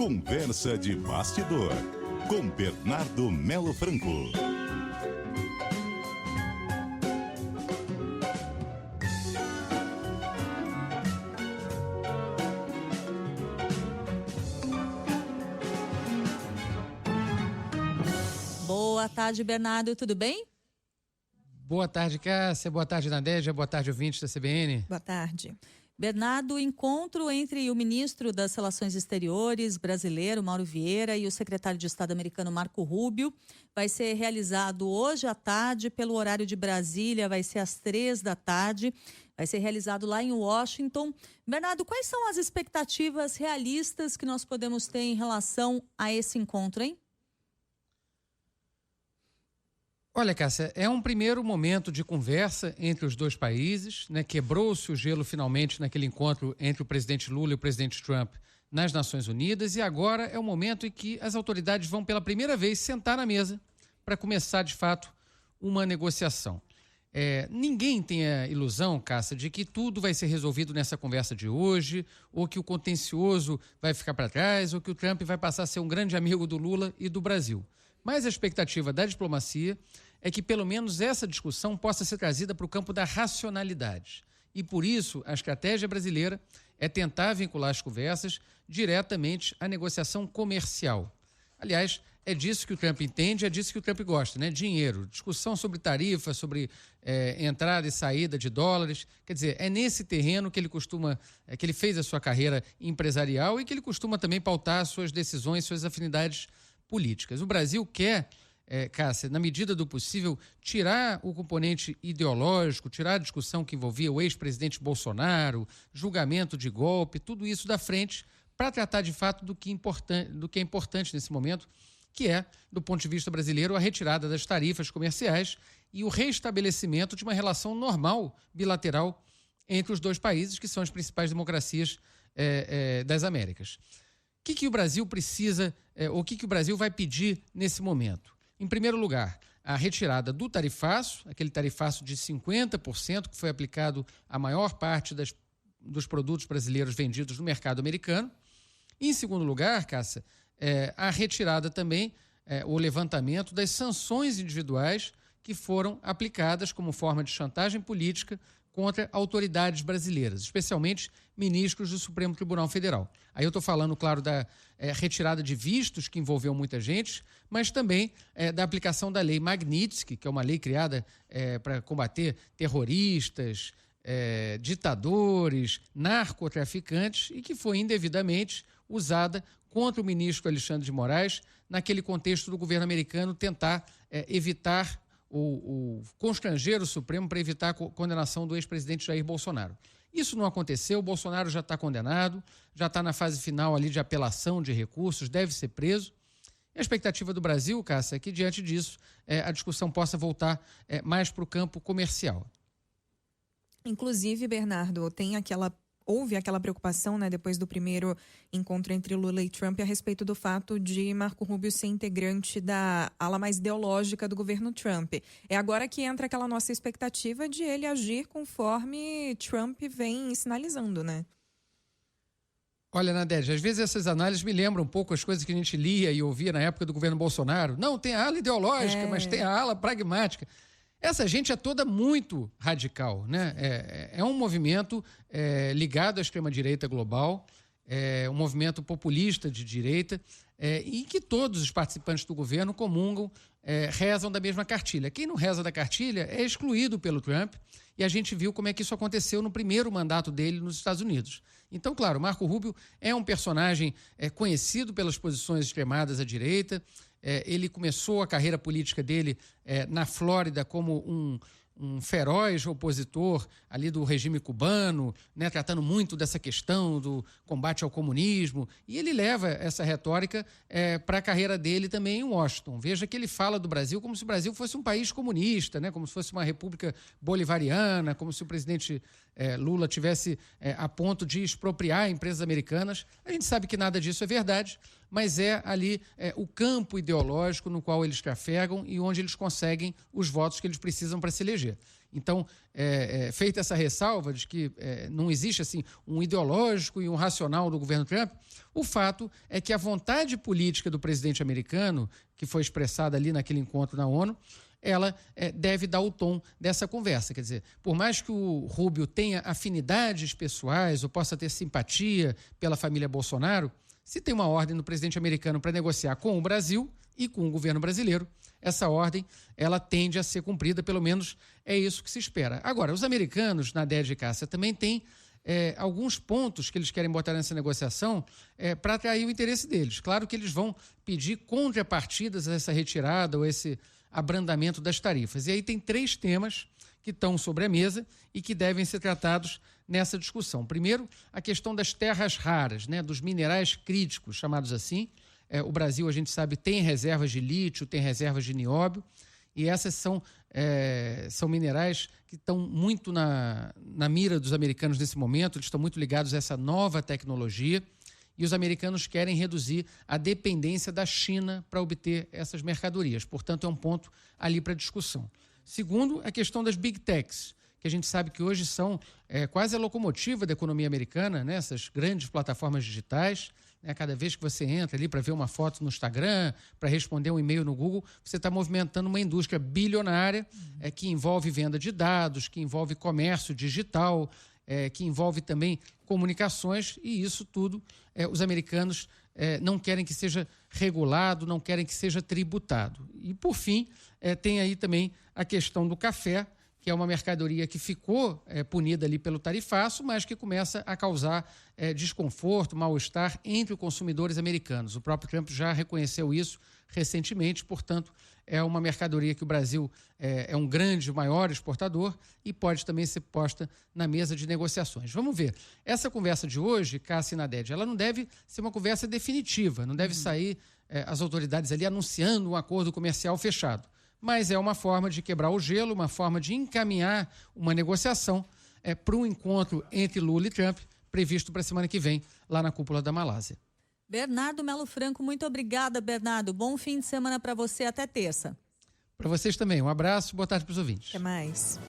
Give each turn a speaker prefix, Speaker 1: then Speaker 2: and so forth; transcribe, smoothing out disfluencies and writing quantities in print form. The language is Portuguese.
Speaker 1: Conversa de bastidor, com Bernardo Melo Franco.
Speaker 2: Boa tarde, Bernardo, tudo bem?
Speaker 3: Boa tarde, Cássia. Boa tarde, Nadégia. Boa tarde, ouvintes da CBN.
Speaker 2: Boa tarde. Bernardo, o encontro entre o ministro das Relações Exteriores brasileiro, Mauro Vieira, e o secretário de Estado americano, Marco Rubio, vai ser realizado hoje à tarde, pelo horário de Brasília, vai ser às 15h, vai ser realizado lá em Washington. Bernardo, quais são as expectativas realistas que nós podemos ter em relação a esse encontro, hein?
Speaker 3: Olha, Cássia, é um primeiro momento de conversa entre os dois países, né? Quebrou-se o gelo finalmente naquele encontro entre o presidente Lula e o presidente Trump nas Nações Unidas, e agora é o momento em que as autoridades vão pela primeira vez sentar na mesa para começar, de fato, uma negociação. Ninguém tem a ilusão, Cássia, de que tudo vai ser resolvido nessa conversa de hoje, ou que o contencioso vai ficar para trás, ou que o Trump vai passar a ser um grande amigo do Lula e do Brasil. Mas a expectativa da diplomacia é que pelo menos essa discussão possa ser trazida para o campo da racionalidade. E por isso a estratégia brasileira é tentar vincular as conversas diretamente à negociação comercial. Aliás, é disso que o Trump entende, é disso que o Trump gosta, né? Dinheiro, discussão sobre tarifa, sobre entrada e saída de dólares. Quer dizer, é nesse terreno que ele que ele fez a sua carreira empresarial e que ele costuma também pautar suas decisões, suas afinidades políticas. O Brasil quer, Cássia, na medida do possível, tirar o componente ideológico, tirar a discussão que envolvia o ex-presidente Bolsonaro, julgamento de golpe, tudo isso da frente, para tratar de fato do que é importante nesse momento, que é, do ponto de vista brasileiro, a retirada das tarifas comerciais e o reestabelecimento de uma relação normal, bilateral, entre os dois países, que são as principais democracias das Américas. O que o Brasil precisa, o que o Brasil vai pedir nesse momento? Em primeiro lugar, a retirada do tarifaço, aquele tarifaço de 50% que foi aplicado à maior parte dos produtos brasileiros vendidos no mercado americano. E, em segundo lugar, Cássia, a retirada também, o levantamento das sanções individuais que foram aplicadas como forma de chantagem política contra autoridades brasileiras, especialmente ministros do Supremo Tribunal Federal. Aí eu estou falando, claro, da retirada de vistos, que envolveu muita gente, mas também da aplicação da lei Magnitsky, que é uma lei criada para combater terroristas, ditadores, narcotraficantes, e que foi indevidamente usada contra o ministro Alexandre de Moraes, naquele contexto do governo americano tentar evitar ou constranger o Supremo para evitar a condenação do ex-presidente Jair Bolsonaro. Isso não aconteceu, o Bolsonaro já está condenado, já está na fase final ali de apelação de recursos, deve ser preso. A expectativa do Brasil, Cássia, é que diante disso a discussão possa voltar mais para o campo comercial.
Speaker 4: Inclusive, Bernardo, houve aquela preocupação, né, depois do primeiro encontro entre Lula e Trump a respeito do fato de Marco Rubio ser integrante da ala mais ideológica do governo Trump. É agora que entra aquela nossa expectativa de ele agir conforme Trump vem sinalizando, né?
Speaker 3: Olha, Nadégia, às vezes essas análises me lembram um pouco as coisas que a gente lia e ouvia na época do governo Bolsonaro. Não, tem a ala ideológica, mas tem a ala pragmática. Essa gente é toda muito radical, né? É um movimento ligado à extrema-direita global, um movimento populista de direita, e que todos os participantes do governo comungam, rezam da mesma cartilha. Quem não reza da cartilha é excluído pelo Trump, e a gente viu como é que isso aconteceu no primeiro mandato dele nos Estados Unidos. Então, claro, Marco Rubio é um personagem conhecido pelas posições extremadas à direita. Ele começou a carreira política dele na Flórida como um feroz opositor ali do regime cubano, né, tratando muito dessa questão do combate ao comunismo, e ele leva essa retórica para a carreira dele também em Washington. Veja que ele fala do Brasil como se o Brasil fosse um país comunista, né, como se fosse uma república bolivariana, como se o presidente Lula tivesse a ponto de expropriar empresas americanas. A gente sabe que nada disso é verdade, mas é ali o campo ideológico no qual eles trafegam e onde eles conseguem os votos que eles precisam para se eleger. Então, feita essa ressalva de que não existe assim um ideológico e um racional do governo Trump, o fato é que a vontade política do presidente americano, que foi expressada ali naquele encontro na ONU, ela deve dar o tom dessa conversa. Quer dizer, por mais que o Rubio tenha afinidades pessoais ou possa ter simpatia pela família Bolsonaro, se tem uma ordem do presidente americano para negociar com o Brasil e com o governo brasileiro, essa ordem ela tende a ser cumprida, pelo menos é isso que se espera. Agora, os americanos, Nadege e Cássia, também têm alguns pontos que eles querem botar nessa negociação para atrair o interesse deles. Claro que eles vão pedir contrapartidas a essa retirada ou esse abrandamento das tarifas. E aí tem 3 temas que estão sobre a mesa e que devem ser tratados nessa discussão. Primeiro, a questão das terras raras, né, dos minerais críticos, chamados assim. O Brasil, a gente sabe, tem reservas de lítio, tem reservas de nióbio, e essas são minerais que estão muito na mira dos americanos nesse momento, eles estão muito ligados a essa nova tecnologia, e os americanos querem reduzir a dependência da China para obter essas mercadorias. Portanto, é um ponto ali para discussão. Segundo, a questão das big techs, que a gente sabe que hoje são quase a locomotiva da economia americana, né? Essas grandes plataformas digitais. Cada vez que você entra ali para ver uma foto no Instagram, para responder um e-mail no Google, você está movimentando uma indústria bilionária que envolve venda de dados, que envolve comércio digital, que envolve também comunicações, e isso tudo os americanos não querem que seja regulado, não querem que seja tributado. E, por fim, tem aí também a questão do café, que é uma mercadoria que ficou punida ali pelo tarifaço, mas que começa a causar desconforto, mal-estar entre os consumidores americanos. O próprio Trump já reconheceu isso recentemente, portanto, é uma mercadoria que o Brasil é um grande, maior exportador e pode também ser posta na mesa de negociações. Vamos ver. Essa conversa de hoje, Cássia e Nadege, ela não deve ser uma conversa definitiva, não deve sair as autoridades ali anunciando um acordo comercial fechado. Mas é uma forma de quebrar o gelo, uma forma de encaminhar uma negociação para um encontro entre Lula e Trump, previsto para a semana que vem, lá na cúpula da Malásia.
Speaker 2: Bernardo Melo Franco, muito obrigada, Bernardo. Bom fim de semana para você, até terça.
Speaker 3: Para vocês também, um abraço, boa tarde para os ouvintes.
Speaker 4: Até mais.